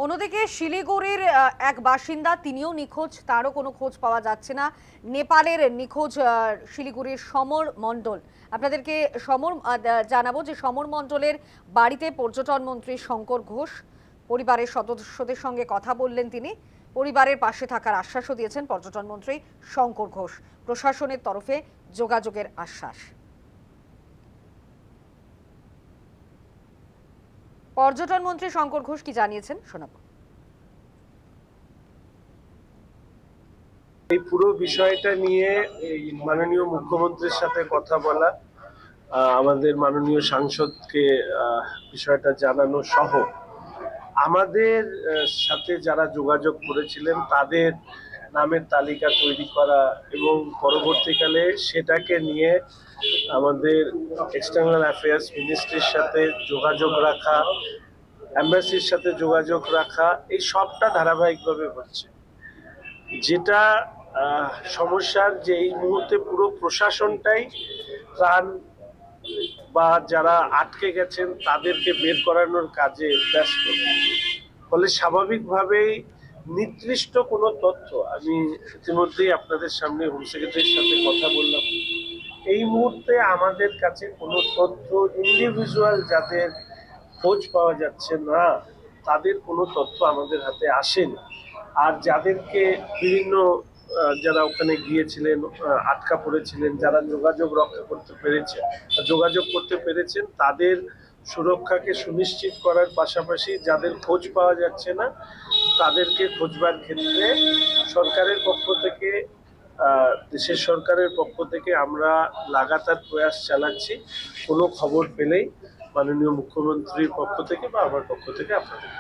অন্যদিকে শিলিগুড়ির এক বাসিন্দা, তিনিও নিখোঁজ, তারও কোনো খোঁজ পাওয়া যাচ্ছে না। নেপালের নিখোঁজ শিলিগুড়ির সমর মণ্ডল। আপনাদেরকে জানাবো যে সমর মণ্ডলের বাড়িতে পর্যটন মন্ত্রী শঙ্কর ঘোষ পরিবারের সদস্যদের সঙ্গে কথা বললেন। তিনি পরিবারের পাশে থাকার আশ্বাসও দিয়েছেন পর্যটন মন্ত্রী শঙ্কর ঘোষ। প্রশাসনের তরফে যোগাযোগের আশ্বাস। পর্যটন মন্ত্রী শঙ্কর ঘোষ কি জানিয়েছেন শোনাবো। এই পুরো বিষয়টা নিয়ে এই মাননীয় মুখ্যমন্ত্রীর সাথে কথা বলা, আমাদের মাননীয় সাংসদকে বিষয়টা জানানো সহ আমাদের সাথে যারা যোগাযোগ করেছিলেন তাদের নামের তালিকা তৈরি করা এবং পরবর্তীকালে সেটাকে নিয়ে আমাদের এক্সটার্নাল অ্যাফেয়ার্স মিনিস্ট্রির সাথে যোগাযোগ রাখা, এম্বাসির সাথে যোগাযোগ রাখা, এই সবটা ধারাবাহিকভাবে হচ্ছে। যেটা সমস্যার যে এই মুহূর্তে পুরো প্রশাসনটাই ত্রাণ বা যারা আটকে গেছেন তাদেরকে বের করানোর কাজে ব্যস্ত। ফলে স্বাভাবিকভাবেই নির্দিষ্ট কোনো তথ্য, আমি ইতিমধ্যেই আপনাদের সামনে হোম সেক্রেটারির সাথে কথা বললাম, এই মুহূর্তে আমাদের কাছে কোনো তথ্য ইন্ডিভিজুয়াল যাদের খোঁজ পাওয়া যাচ্ছে না তাদের কোনো তথ্য আমাদের হাতে আসেনি। আর যাদেরকে বিভিন্ন যারা ওখানে গিয়েছিলেন, আটকা পড়েছিলেন, যারা যোগাযোগ করতে পেরেছেন তাদের সুরক্ষাকে সুনিশ্চিত করার পাশাপাশি যাদের খোঁজ পাওয়া যাচ্ছে না তাদেরকে খোঁজবার ক্ষেত্রে সরকারের পক্ষ থেকে, দেশের সরকারের পক্ষ থেকে আমরা লাগাতার প্রয়াস চালাচ্ছি। কোনো খবর পেলেই মাননীয় মুখ্যমন্ত্রীর পক্ষ থেকে বা আমার পক্ষ থেকে আপনাদের